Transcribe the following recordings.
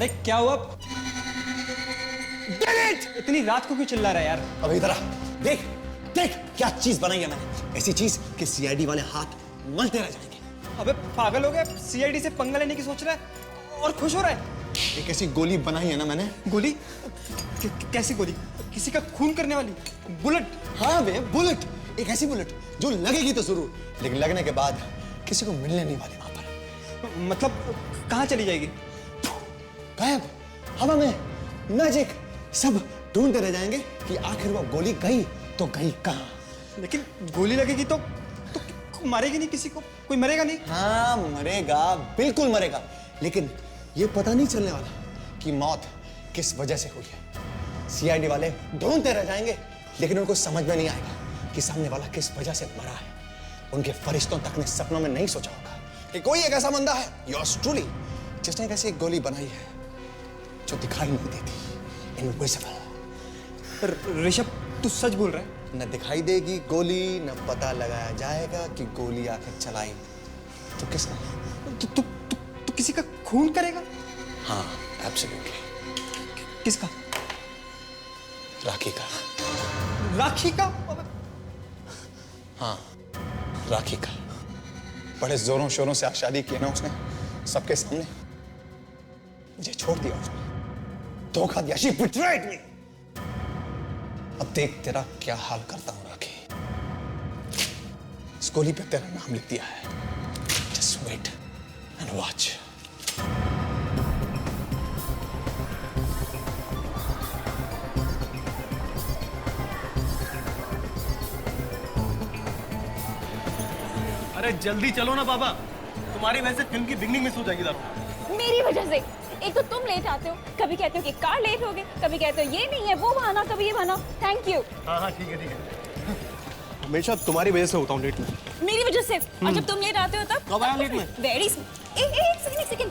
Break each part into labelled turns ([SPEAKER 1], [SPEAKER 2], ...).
[SPEAKER 1] अरे क्या हुआ?
[SPEAKER 2] Damn it!
[SPEAKER 1] इतनी रात को क्यों चिल्ला रहा है यार?
[SPEAKER 2] अब इधर आ, देख देख क्या चीज बनाई है मैंने, ऐसी चीज कि सीआईडी वाले हाथ मलते रह जाएंगे।
[SPEAKER 1] अबे पागल हो गया? सीआईडी से पंगा लेने की सोच रहा है और खुश हो रहा है?
[SPEAKER 2] एक ऐसी गोली बनाई है ना मैंने।
[SPEAKER 1] गोली? कैसी गोली? किसी का खून करने वाली बुलेट?
[SPEAKER 2] हाँ बे, बुलेट। एक ऐसी बुलेट जो लगेगी तो जरूर, लेकिन लगने के बाद किसी को मिलने नहीं वाली वहां पर।
[SPEAKER 1] मतलब कहाँ चली जाएगी?
[SPEAKER 2] गायब, हवा में, मैजिक, सब ढूंढते रह जाएंगे कि आखिर वो गोली गई तो गई कहाँ।
[SPEAKER 1] लेकिन गोली लगेगी तो मारेगी नहीं किसी को? कोई मरेगा नहीं?
[SPEAKER 2] हाँ मरेगा, बिल्कुल मरेगा, लेकिन ये पता नहीं चलने वाला कि मौत किस वजह से हुई है। सीआईडी वाले ढूंढते रह जाएंगे, लेकिन उनको समझ में नहीं आएगा कि सामने वाला किस वजह से मरा है। उनके फरिश्तों तक ने सपनों में नहीं सोचा होगा कि कोई एक ऐसा बंदा है, योर्स ट्रूली, जिसने एक ऐसी गोली बनाई है जो दिखाई नहीं देती, इनविजिबल।
[SPEAKER 1] ऋषभ तू सच बोल रहा है?
[SPEAKER 2] न दिखाई देगी गोली, न पता लगाया जाएगा कि गोली आखिर चलाई तो किसने।
[SPEAKER 1] तू किसी का खून करेगा?
[SPEAKER 2] हाँ एब्सोल्युटली।
[SPEAKER 1] किसका?
[SPEAKER 2] राखी का।
[SPEAKER 1] राखी का?
[SPEAKER 2] हाँ राखी का। बड़े जोरों शोरों से आज शादी की ना उसने, सबके सामने। मुझे छोड़ दिया उसने, धोखा दिया। She betrayed me। अब देख तेरा क्या हाल करता हूं राखी। इस गोली पे तेरा नाम लिख दिया है। Just wait and watch।
[SPEAKER 3] अरे जल्दी चलो ना बाबा, तुम्हारी वजह से फिल्म की बिगनिंग मिस हो जाएगी दारू।
[SPEAKER 4] मेरी वजह से? एक तो तुम लेट आते हो, कभी कहते हो कि कार लेट हो गई, कभी कहते हो ये नहीं है वो बहाना, कभी ये बहाना। Thank you.
[SPEAKER 3] हाँ हाँ ठीक है ठीक है। हमेशा तुम्हारी वजह से होता हूँ लेट में।
[SPEAKER 4] मेरी वजह से? और जब तुम लेट आते हो तब?
[SPEAKER 3] कब आया लेट में?
[SPEAKER 4] वेरी एक सेकंड।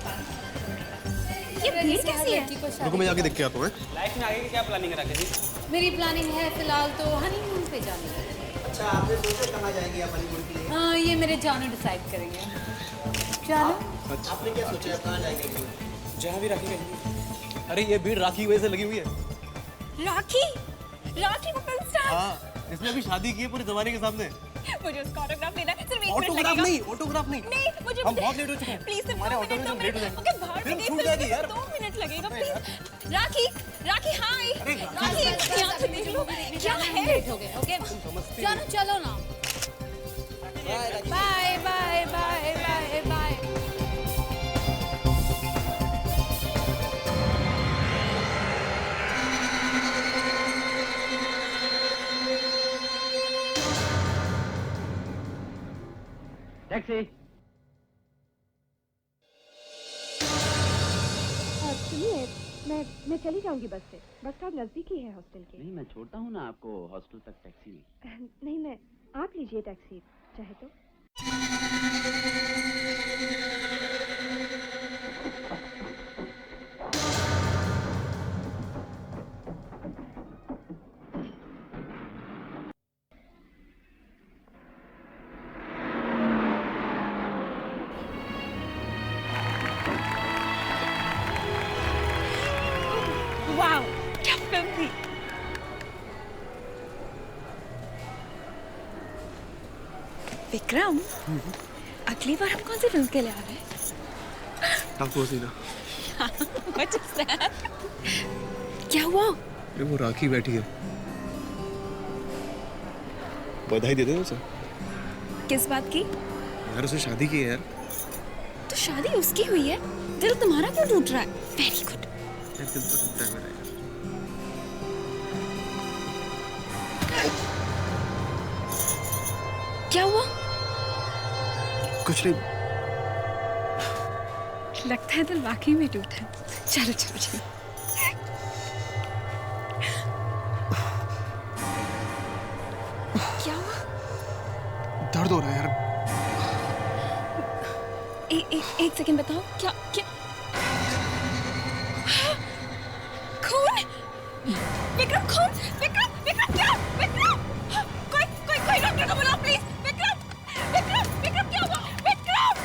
[SPEAKER 4] ये भीड़ कैसी है?
[SPEAKER 3] रुको मैं जाके देख के आता हूँ।
[SPEAKER 1] लाइफ में आगे की क्या प्लानिंग है राकेश जी?
[SPEAKER 5] मेरी प्लानिंग है फिलहाल तो हनीमून पे जाने की।
[SPEAKER 6] अच्छा आपने सोचा कहाँ जाएंगे आप हनीमून के लिए?
[SPEAKER 5] हाँ ये मेरे जानू डिसाइड करेंगे। जानू
[SPEAKER 6] आपने क्या सोचा कहाँ जाएंगे?
[SPEAKER 1] जहाँ भी राखी रहेगी।
[SPEAKER 3] अरे ये भीड़ राखी की वजह से लगी हुई है।
[SPEAKER 4] राखी? राखी को फिल्म स्टार?
[SPEAKER 3] हाँ इसने अभी शादी की है पूरे जमाने के सामने।
[SPEAKER 4] मुझे उसका ऑटोग्राफ लेना है। सिर्फ 1 मिनट
[SPEAKER 3] ऑटोग्राफ
[SPEAKER 4] लगेगा।
[SPEAKER 3] नहीं, ऑटोग्राफ नहीं।
[SPEAKER 4] नहीं मुझे
[SPEAKER 3] हम बहुत लेट हो चुके हैं।
[SPEAKER 4] प्लीज
[SPEAKER 3] हमारे ऑटो में हम लेट हो जाएंगे।
[SPEAKER 4] ओके बाहर
[SPEAKER 3] फिल्म
[SPEAKER 4] से
[SPEAKER 3] छूट जाएगी यार।
[SPEAKER 4] 2 मिनट लगेगा प्लीज। राखी हाय। राखी यहाँ से देख लो क्या है।
[SPEAKER 5] लेट हो गए। ओके जानू चलो ना। Bye bye bye bye bye.
[SPEAKER 7] Taxi.
[SPEAKER 8] सुनिए मैं चली जाऊंगी बस से। बस स्टॉप नजदीक ही है हॉस्टल के।
[SPEAKER 7] नहीं मैं छोड़ता हूँ ना आपको हॉस्टल तक टैक्सी में।
[SPEAKER 8] नहीं मैं आप लीजिए टैक्सी चाहे तो।
[SPEAKER 4] वाओ क्या फिल्म थी। विक्रम अगली बार हम कौन सी फिल्म के लिए आ रहे हैं?
[SPEAKER 3] टाकू हसीना।
[SPEAKER 4] What is that? क्या हुआ?
[SPEAKER 3] अरे वो राखी बैठी है, बधाई दे दे उसे।
[SPEAKER 4] किस बात की?
[SPEAKER 3] यार उसे शादी की है यार।
[SPEAKER 4] तो शादी उसकी हुई है, दिल तुम्हारा क्यों टूट रहा है? Very good.
[SPEAKER 3] दिल तो टूटता है मेरा यार।
[SPEAKER 4] क्या हुआ?
[SPEAKER 3] कुछ नहीं।
[SPEAKER 4] लगता है दिल वाकई में टूटा है। चलो चलो चलो। क्या हुआ?
[SPEAKER 3] दर्द हो रहा है यार।
[SPEAKER 4] एक सेकंड बताओ क्या क्या खून? विक्रम खून? विक्रम क्या? विक्रम कोई डॉक्टर को बुलाओ प्लीज। विक्रम क्या हुआ? विक्रम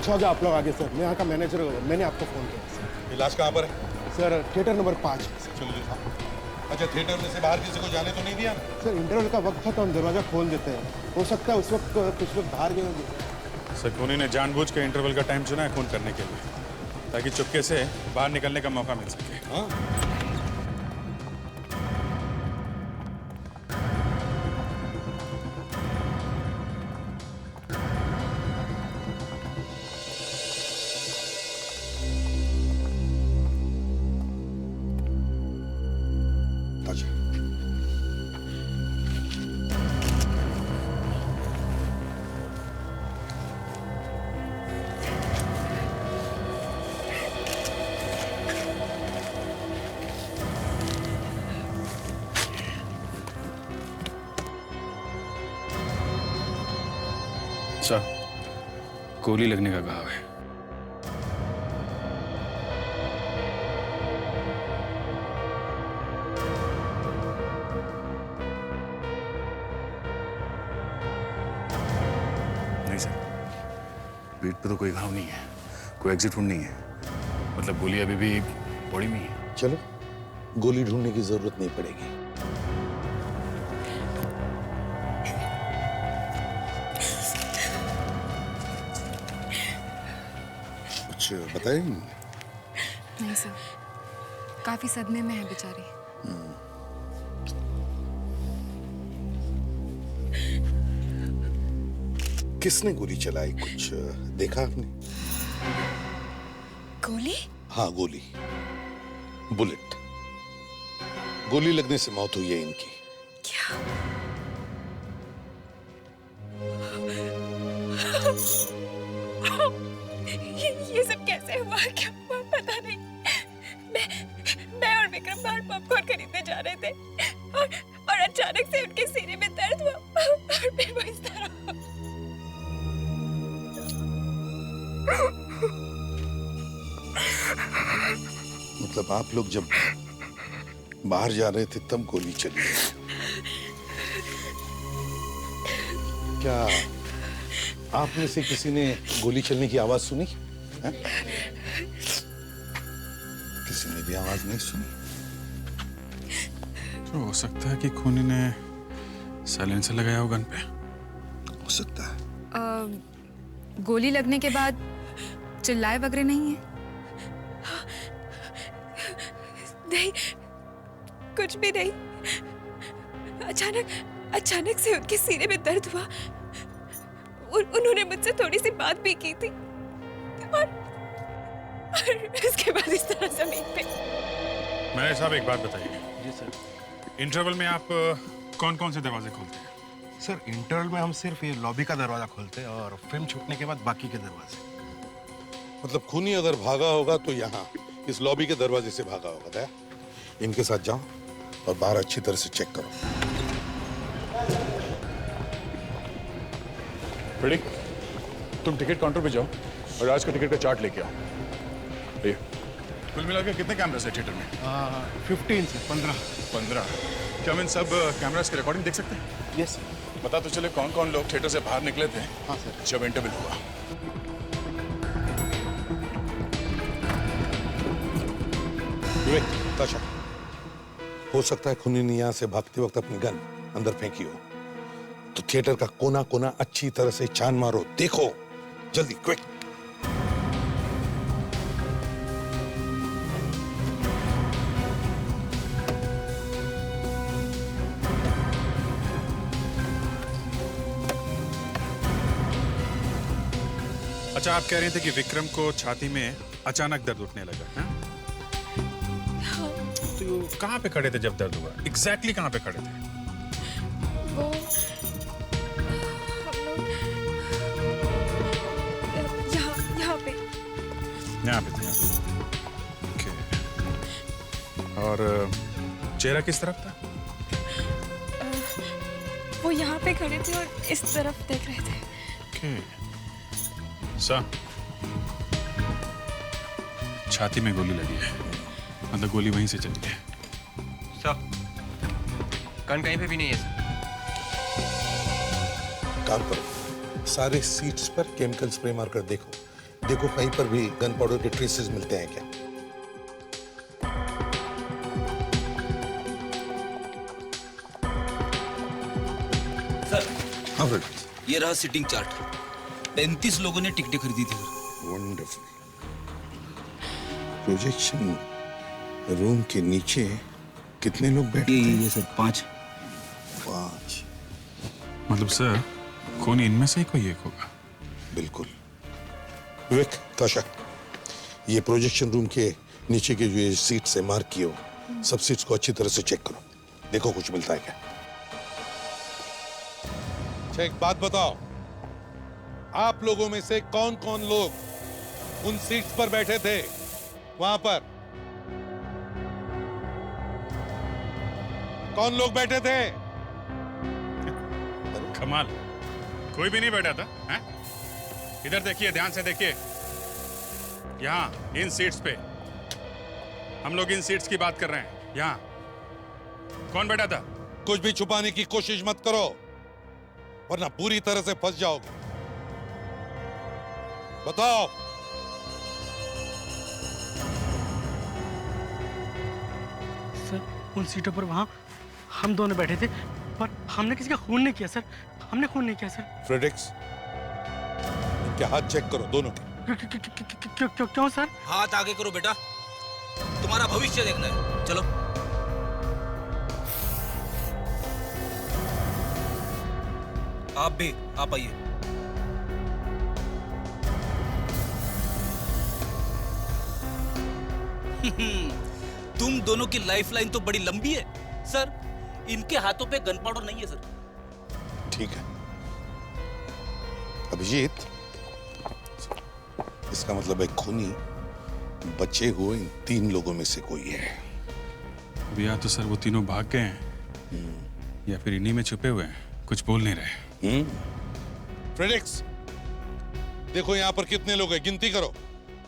[SPEAKER 9] अच्छा हो गया आप लोग आगे सर। मैं यहाँ का मैनेजर हूँ, मैंने आपको फ़ोन किया सर।
[SPEAKER 10] इलाज कहाँ पर है?
[SPEAKER 9] सर थिएटर नंबर 5 में सर।
[SPEAKER 10] चलो दिखाओ। अच्छा, थिएटर में से बाहर किसी को जाने तो नहीं दिया ना?
[SPEAKER 9] सर इंटरवल का वक्त था तो हम दरवाज़ा खोल देते हैं, हो सकता है उस वक्त कुछ लोग बाहर गए होंगे।
[SPEAKER 11] सर खूनी ने जानबूझ के इंटरवल का टाइम चुना है खून करने के लिए, ताकि चुपके से बाहर निकलने का मौका मिल सके।
[SPEAKER 10] हाँ? अच्छा,
[SPEAKER 11] सर गोली लगने का घाव है। नहीं सर, पीठ पे तो कोई घाव नहीं है, कोई एग्जिट वुंड नहीं है, मतलब गोली अभी भी बॉडी में ही है।
[SPEAKER 10] चलो, गोली ढूंढने की जरूरत नहीं पड़ेगी। कुछ बताए नहीं?
[SPEAKER 12] नहीं सर, काफी सदमे में है बेचारी।
[SPEAKER 10] किसने गोली चलाई, कुछ देखा आपने?
[SPEAKER 12] गोली?
[SPEAKER 10] हाँ, गोली, बुलेट। गोली लगने से मौत हुई है इनकी।
[SPEAKER 12] क्या? ये सब कैसे हुआ, क्या हुआ पता नहीं। मैं और विक्रम बाहर पॉपकॉर्न खरीदने जा रहे थे और अचानक से उनके सीने में दर्द हुआ और फिर वो इस तरह।
[SPEAKER 10] मतलब आप लोग जब बाहर जा रहे थे तब गोली चली? क्या आप में से किसी ने गोली चलने की आवाज सुनी है? किसी ने भी आवाज नहीं सुनी?
[SPEAKER 11] तो हो सकता है कि खूनी ने साइलेंसर लगाया हो गन पे।
[SPEAKER 10] हो सकता है।
[SPEAKER 12] गोली लगने के बाद चिल्लाए वगैरह नहीं है? नहीं, कुछ भी नहीं। अचानक से उनके सीने में दर्द हुआ। उन्होंने मुझसे थोड़ी सी बात भी की थी और इसके बाद इस तरह जमीन पे।
[SPEAKER 11] मैनेजर साहब एक बात बताइए। जी सर। इंटरवल में आप कौन कौन से दरवाजे खोलते हैं?
[SPEAKER 9] सर इंटरवल में हम सिर्फ ये लॉबी का दरवाज़ा खोलते हैं और फिल्म छूटने के बाद बाकी के दरवाजे।
[SPEAKER 10] मतलब खूनी अगर भागा होगा तो यहाँ इस लॉबी के दरवाजे से भागा होगा। दया, इनके साथ जाओ और बाहर अच्छी तरह से चेक करो।
[SPEAKER 11] रेडी? तुम टिकट काउंटर पे जाओ और आज का टिकट का चार्ट लेके आओ। ये कुल मिलाकर कितने कैमरास है थिएटर में?
[SPEAKER 9] 15 से 15।
[SPEAKER 11] क्या हम इन सब कैमरास की रिकॉर्डिंग देख सकते हैं?
[SPEAKER 9] यस।
[SPEAKER 11] बता तो चले कौन कौन लोग थिएटर से बाहर निकले थे
[SPEAKER 9] हाँ सर।
[SPEAKER 11] जब इंटरवल हुआ।
[SPEAKER 10] विवेक, ताशा, हो सकता है खूनी ने यहाँ से भागते वक्त अपनी गन अंदर फेंकी हो, तो थिएटर का कोना कोना अच्छी तरह से छान मारो। देखो जल्दी, क्विक।
[SPEAKER 11] अच्छा, आप कह रहे थे कि विक्रम को छाती में अचानक दर्द उठने लगा है? तो कहाँ पे खड़े थे जब दर्द हुआ? एग्जैक्टली कहाँ पे खड़े थे?
[SPEAKER 12] वो यहाँ पे
[SPEAKER 11] थे। ओके। और चेहरा किस तरफ था?
[SPEAKER 12] वो यहाँ पे खड़े थे और इस तरफ देख रहे थे।
[SPEAKER 11] ओके। छाती में गोली लगी है, मतलब गोली वहीं से चली है।
[SPEAKER 3] सर, गन कहीं पे भी नहीं है सर।
[SPEAKER 10] काम करो, सारे सीट्स पर केमिकल स्प्रे मारकर देखो, देखो कहीं पर भी गन पाउडर के ट्रेसेस मिलते हैं क्या?
[SPEAKER 13] सर
[SPEAKER 10] हाँ फ्रेड,
[SPEAKER 13] ये रहा सिटिंग चार्ट। 35 लोगों ने टिकटें खरीदी थी सर।
[SPEAKER 10] वंडरफुल। प्रोजेक्शन रूम के नीचे कितने लोग बैठे?
[SPEAKER 13] ये सर 5।
[SPEAKER 11] मतलब सर कौन इनमें से ही कोई एक होगा?
[SPEAKER 10] बिल्कुल। विवेक, ताशा, ये प्रोजेक्शन रूम के नीचे के जो ये सीट से मार्क किए हो, सब सीट्स को अच्छी तरह से चेक करो, देखो कुछ मिलता है क्या। अच्छा एक बात बताओ, आप लोगों में से कौन कौन लोग उन सीट्स पर बैठे थे वहां पर? कौन लोग बैठे थे?
[SPEAKER 11] कमाल, कोई भी नहीं बैठा था हैं? इधर देखिए, ध्यान से देखिए, यहाँ इन सीट्स पे, हम लोग इन सीट्स की बात कर रहे हैं। यहाँ कौन बैठा था?
[SPEAKER 10] कुछ भी छुपाने की कोशिश मत करो, वरना पूरी तरह से फंस जाओगे। बताओ।
[SPEAKER 3] सर उन सीटों पर वहां हम दोनों बैठे थे, पर हमने किसी का खून नहीं किया सर। हमने खून नहीं किया सर।
[SPEAKER 10] फ्रेडिक्स, इनके हाथ चेक करो दोनों के।
[SPEAKER 3] क्यों सर?
[SPEAKER 13] हाथ आगे करो बेटा, तुम्हारा भविष्य देखना है। चलो। आप भी आप आइए। तुम दोनों की लाइफलाइन तो बड़ी लंबी है सर। इनके हाथों पे गन पाउडर नहीं है सर।
[SPEAKER 10] ठीक है अभिजीत, इसका मतलब है खूनी बचे हुए इन 3 लोगों में से कोई है।
[SPEAKER 11] या तो सर वो तीनों भाग गए हैं, या फिर इन्हीं में छुपे हुए हैं, कुछ बोल नहीं रहे।
[SPEAKER 10] फ्रेडिक्स, देखो यहाँ पर कितने लोग हैं, गिनती करो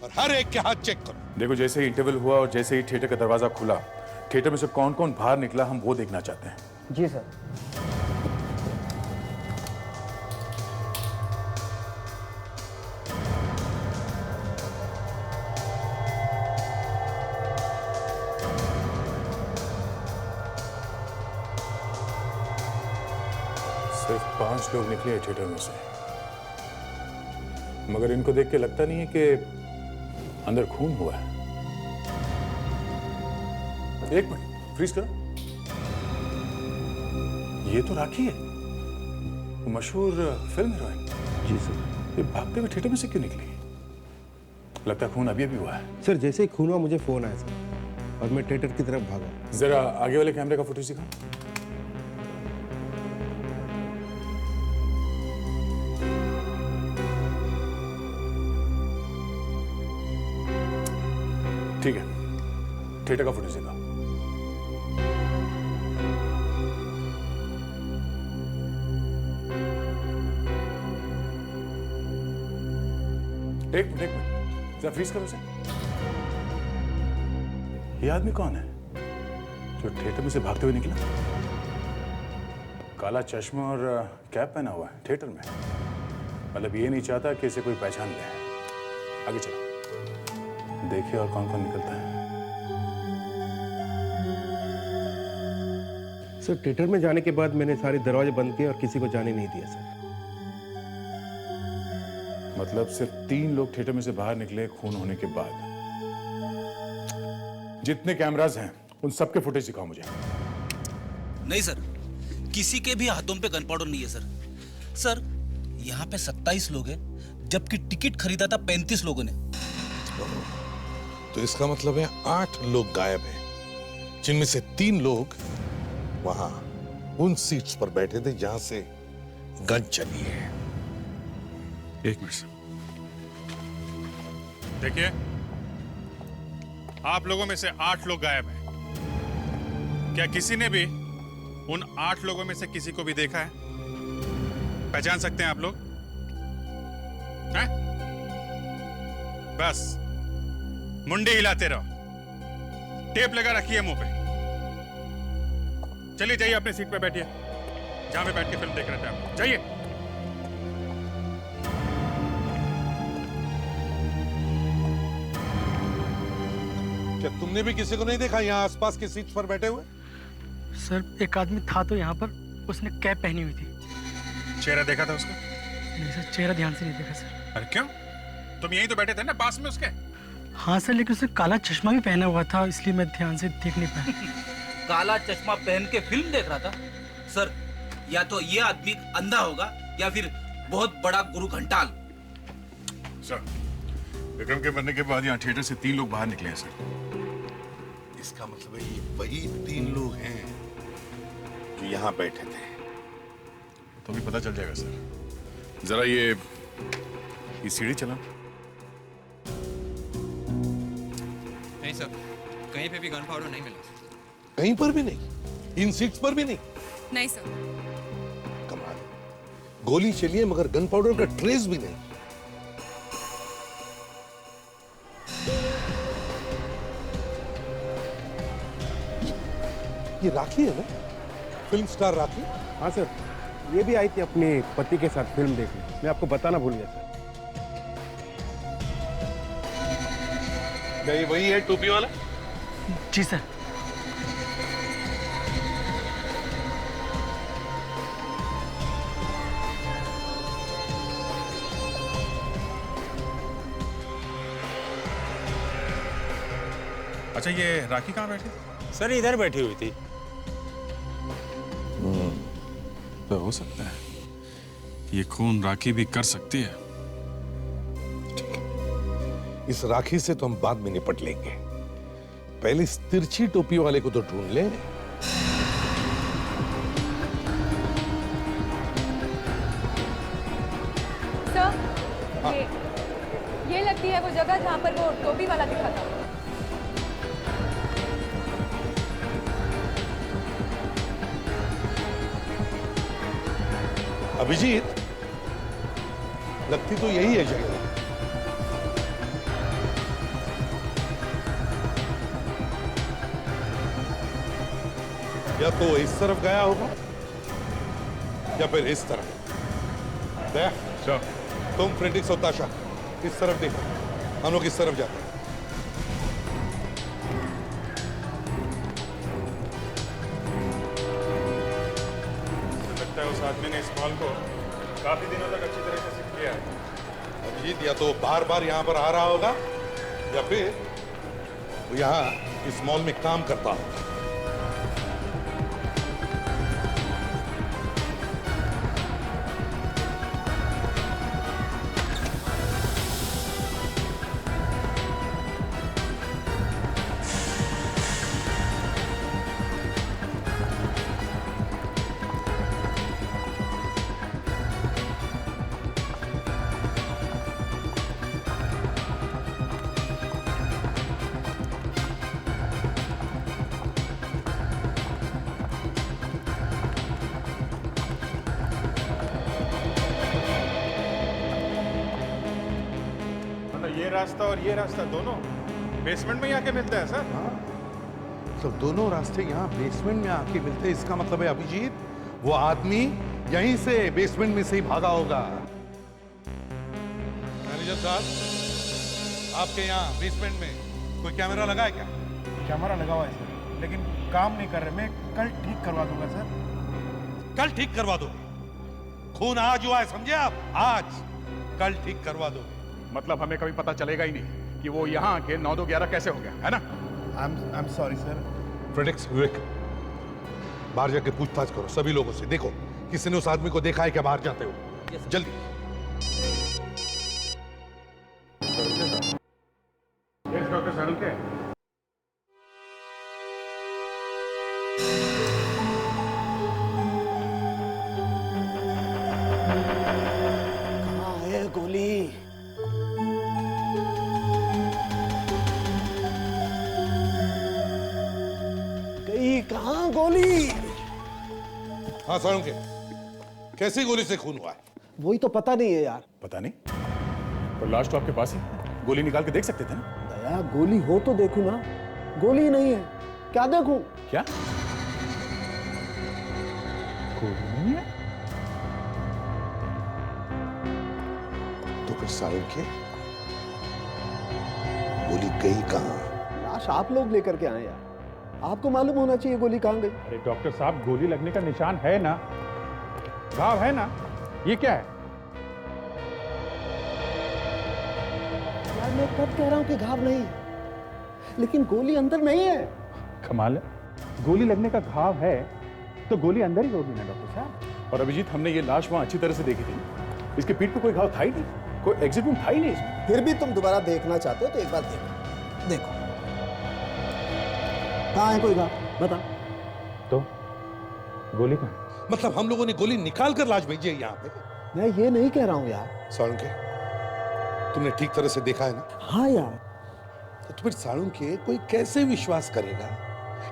[SPEAKER 10] और हर एक के हाथ चेक करो।
[SPEAKER 11] देखो जैसे ही इंटरवल हुआ और जैसे ही थिएटर का दरवाजा खुला, थिएटर में से कौन कौन बाहर निकला हम वो देखना चाहते हैं।
[SPEAKER 3] जी सर।
[SPEAKER 11] सिर्फ 5 लोग निकले हैं थिएटर में से, मगर इनको देख के लगता नहीं है कि अंदर खून हुआ है। एक मिनट, फ्रीज करो। ये तो राखी है, मशहूर फिल्म हीरोइन।
[SPEAKER 9] जी सर।
[SPEAKER 11] ये भागते हुए थिएटर में से क्यों निकली? लगता है खून अभी अभी हुआ है।
[SPEAKER 9] सर जैसे ही खून हुआ मुझे फोन आया सर, और मैं थिएटर की तरफ भागा।
[SPEAKER 11] जरा आगे वाले कैमरे का फुटेज दिखाओ। ठीक है, थिएटर का फुटेज दिखाओ। एक मिनट, जरा फ्रीज करो उसे। ये आदमी कौन है जो थिएटर में से भागते हुए निकला? काला चश्मा और कैप पहना हुआ है थिएटर में, मतलब ये नहीं चाहता कि इसे कोई पहचान ले। आगे चलो, देखिए और कौन कौन निकलता है।
[SPEAKER 9] सर थिएटर में जाने के बाद मैंने सारे दरवाजे बंद किए और किसी को जाने नहीं दिया सर।
[SPEAKER 11] मतलब सिर्फ 3 लोग थिएटर में से बाहर निकले खून होने के बाद। जितने कैमरास हैं उन सबके फुटेज दिखाओ मुझे।
[SPEAKER 13] नहीं सर, किसी के भी हाथों पे गन पाउडर नहीं है सर। सर यहाँ पे 27 लोग हैं, जबकि टिकट खरीदा था 35 लोगों ने।
[SPEAKER 10] तो इसका मतलब है 8 लोग गायब हैं, जिनमें से 3 लोग वहां उन सीट्स पर बैठे थे जहां से गन चली है।
[SPEAKER 11] एक मिनट देखिए, आप लोगों में से 8 लोग गायब हैं। क्या किसी ने भी उन 8 लोगों में से किसी को भी देखा है? पहचान सकते हैं आप लोग? हैं? बस मुंडी हिलाते रहो, टेप लगा रखिए मुंह पे। चलिए जाइए अपनी सीट पे बैठिए, जहां पे बैठ के फिल्म देख रहे थे आप। जाइए।
[SPEAKER 10] तुमने भी किसी को नहीं देखा यहाँ आसपास की सीट पर बैठे हुए?
[SPEAKER 3] सर एक आदमी था तो यहाँ पर, उसने कैप पहनी हुई थी।
[SPEAKER 11] चेहरा देखा था उसका?
[SPEAKER 3] नहीं सर, चेहरा ध्यान से नहीं देखा सर।
[SPEAKER 11] अरे क्यों? तुम यहीं तो बैठे थे ना पास में उसके?
[SPEAKER 3] हाँ सर, लेकिन उसने काला चश्मा भी पहना हुआ था, इसलिए मैं ध्यान से देख नहीं पाया।
[SPEAKER 13] काला चश्मा पहन के फिल्म देख रहा था? सर या तो ये आदमी अंधा होगा या फिर बहुत बड़ा गुरु घंटाल।
[SPEAKER 11] सर, विक्रम के मरने के बाद यहाँ थिएटर से 3 लोग बाहर निकले हैं सर।
[SPEAKER 10] इसका मतलब है ये वही 3 लोग हैं जो यहाँ बैठे थे।
[SPEAKER 11] तो भी पता चल जाएगा सर। जरा ये सीढ़ी चला।
[SPEAKER 1] नहीं सर, कहीं पे भी गन पाउडर नहीं मिला।
[SPEAKER 10] कहीं पर भी नहीं? इन सीट्स पर भी नहीं?
[SPEAKER 12] नहीं सर।
[SPEAKER 10] कमाल, गोली चली है मगर गन पाउडर का ट्रेस भी नहीं। ये राखी है ना, फिल्म स्टार राखी?
[SPEAKER 9] हाँ सर, ये भी आई थी अपने पति के साथ फिल्म देखने। मैं आपको बताना भूल गया सर।
[SPEAKER 10] नहीं, वही है टोपी वाला?
[SPEAKER 3] जी सर।
[SPEAKER 11] अच्छा, ये राखी कहाँ बैठी थी?
[SPEAKER 9] सर इधर बैठी हुई थी।
[SPEAKER 11] तो हो सकता है ये खून राखी भी कर सकती है।
[SPEAKER 10] इस राखी से तो हम बाद में निपट लेंगे, पहले इस तिरछी टोपी वाले को तो ढूंढ ले।
[SPEAKER 8] सर, ये लगती है वो जगह जहाँ पर वो टोपी वाला दिखा था।
[SPEAKER 10] अभिजीत, लगती तो यही है जगह। या तो इस तरफ गया होगा या फिर इस तरफ। दया, तुम फ्रेंड्रिक्स और ताशा इस तरफ देखो, हम लोग इस तरफ जाते हैं।
[SPEAKER 11] लगता है उस आदमी ने इस मॉल को काफी दिनों तक अच्छी तरह से सीख लिया है।
[SPEAKER 10] अभिजीत, या तो बार बार यहाँ पर आ रहा होगा या फिर वो यहाँ इस मॉल में काम करता होगा।
[SPEAKER 11] ये रास्ता और ये रास्ता दोनों बेसमेंट में ही आके मिलता है सर।
[SPEAKER 10] तो दोनों रास्ते यहाँ बेसमेंट में आके मिलते हैं। इसका मतलब है अभिजीत, वो आदमी यहीं से बेसमेंट में से ही भागा होगा। मैनेजर साहब, आपके यहाँ बेसमेंट में कोई कैमरा लगा है क्या?
[SPEAKER 9] कैमरा लगा हुआ है सर, लेकिन काम नहीं कर रहे। मैं कल ठीक करवा दूंगा सर।
[SPEAKER 10] कल ठीक करवा दो? खून आज हुआ है, समझे आप? आज कल ठीक करवा दो।
[SPEAKER 11] मतलब हमें कभी पता चलेगा ही नहीं कि वो यहाँ आके 9 2 11 कैसे हो गया, है ना?
[SPEAKER 9] I am sorry sir.
[SPEAKER 10] फ्रेंड्रिक्स, विवेक, बाहर जाके पूछताछ करो सभी लोगों से। देखो किसी ने उस आदमी को देखा है क्या बाहर जाते हो। जल्दी।
[SPEAKER 11] डॉक्टर सारुण के
[SPEAKER 2] कहाँ है गोली? गई कहाँ गोली?
[SPEAKER 10] हाँ सारुण के, कैसी गोली से खून हुआ है?
[SPEAKER 2] वही तो पता नहीं है यार।
[SPEAKER 11] पता नहीं, पर लास्ट तो आपके पास ही, गोली निकाल के देख सकते थे ना।
[SPEAKER 2] दया, गोली हो तो देखूं ना। गोली नहीं है, क्या देखूं?
[SPEAKER 11] क्या गोली नहीं है?
[SPEAKER 10] तो फिर सारुण के गोली गई कहाँ?
[SPEAKER 14] काश आप लोग लेकर के आए यार, आपको मालूम होना चाहिए गोली कहाँ गई।
[SPEAKER 11] अरे डॉक्टर साहब, गोली लगने का निशान है ना, घाव है ना, ये क्या है?
[SPEAKER 14] यार मैं कब कह रहा हूँ कि घाव नहीं है, लेकिन गोली अंदर नहीं है।
[SPEAKER 11] कमाल है, गोली लगने का घाव है तो गोली अंदर ही होगी ना डॉक्टर साहब।
[SPEAKER 15] और अभिजीत, हमने ये लाश वहां अच्छी तरह से देखी थी, इसके पीठ पे कोई घाव था ही नहीं, कोई एग्जिट वुंड था ही नहीं इसमें।
[SPEAKER 14] फिर भी तुम दोबारा देखना चाहते हो तो एक बार देखो, देखो कहाँ है कोई घाव, बता।
[SPEAKER 11] तो गोली कहाँ?
[SPEAKER 10] मतलब हम लोगों ने गोली निकाल कर लाश भेजी है यहाँ पे?
[SPEAKER 14] मैं ये नहीं कह रहा हूँ यार।
[SPEAKER 10] साळुंखे, तुमने ठीक तरह से देखा है ना?
[SPEAKER 14] हाँ यार।
[SPEAKER 10] तो फिर साळुंखे कोई कैसे विश्वास करेगा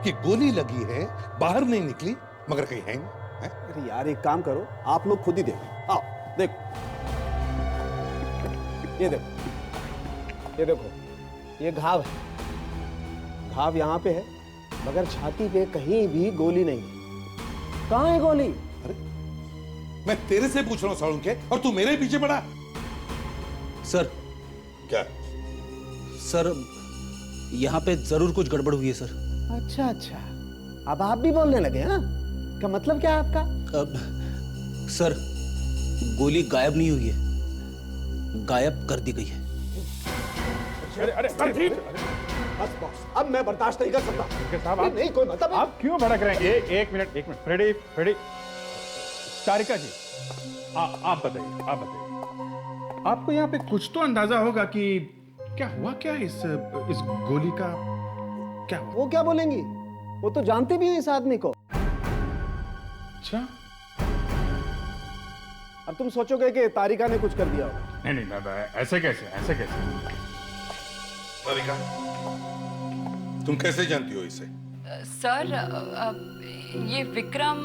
[SPEAKER 10] कि गोली लगी है, बाहर नहीं निकली, मगर कहीं है नहीं?
[SPEAKER 14] अरे यार एक काम करो, आप लोग खुद ही देखो। आओ देखो, ये देखो, ये देखो, ये घाव है, घाव यहाँ पे है, मगर छाती पे कहीं भी गोली नहीं है। कहाँ है गोली?
[SPEAKER 10] अरे मैं तेरे से पूछ रहा हूँ साळुंखे, और तू मेरे पीछे पड़ा।
[SPEAKER 13] सर।
[SPEAKER 10] क्या?
[SPEAKER 13] सर यहाँ पे जरूर कुछ गड़बड़ हुई है सर।
[SPEAKER 14] अच्छा अच्छा, अब आप भी बोलने लगे? हाँ, क्या मतलब क्या है आपका?
[SPEAKER 13] अब सर, गोली गायब नहीं हुई है, गायब कर दी गई है।
[SPEAKER 11] अरे
[SPEAKER 14] बस बॉस, अब मैं बर्दाश्त नहीं कर सकता।
[SPEAKER 11] साहब आप
[SPEAKER 14] नहीं कोई मतलब
[SPEAKER 11] आप क्यों भड़क रहे हैं? एक मिनट फ्रेडी, तारिका जी, आप बताइए, आपको यहाँ पे कुछ तो अंदाजा होगा कि क्या हुआ, क्या इस गोली का क्या हुआ?
[SPEAKER 14] वो क्या बोलेंगी, वो तो जानती भी है इस आदमी को।
[SPEAKER 11] अच्छा,
[SPEAKER 14] अब तुम सोचोगे कि तारिका ने कुछ कर दिया होगा।
[SPEAKER 11] नहीं ऐसे कैसे?
[SPEAKER 10] तारिका, तुम कैसे जानती हो इसे?
[SPEAKER 12] सर, ये विक्रम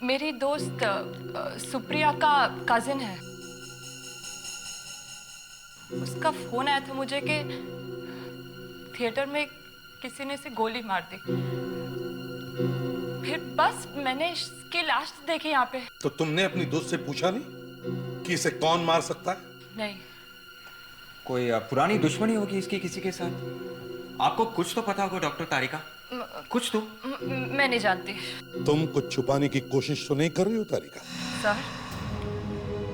[SPEAKER 12] मेरी दोस्त सुप्रिया का कजिन है। उसका फोन आया था मुझे कि थिएटर में किसी ने इसे गोली मार दी। फिर बस मैंने इसकी लाश देखी यहाँ पे।
[SPEAKER 10] तो तुमने अपनी दोस्त से पूछा नहीं कि इसे कौन मार सकता है?
[SPEAKER 12] नहीं।
[SPEAKER 16] कोई पुरानी दुश्मनी होगी इसकी किसी के साथ? आपको कुछ तो पता होगा डॉक्टर तारिका, कुछ तो।
[SPEAKER 12] मैं नहीं जानती।
[SPEAKER 10] तुम कुछ छुपाने की कोशिश तो नहीं कर रही हो तारिका?
[SPEAKER 12] सर,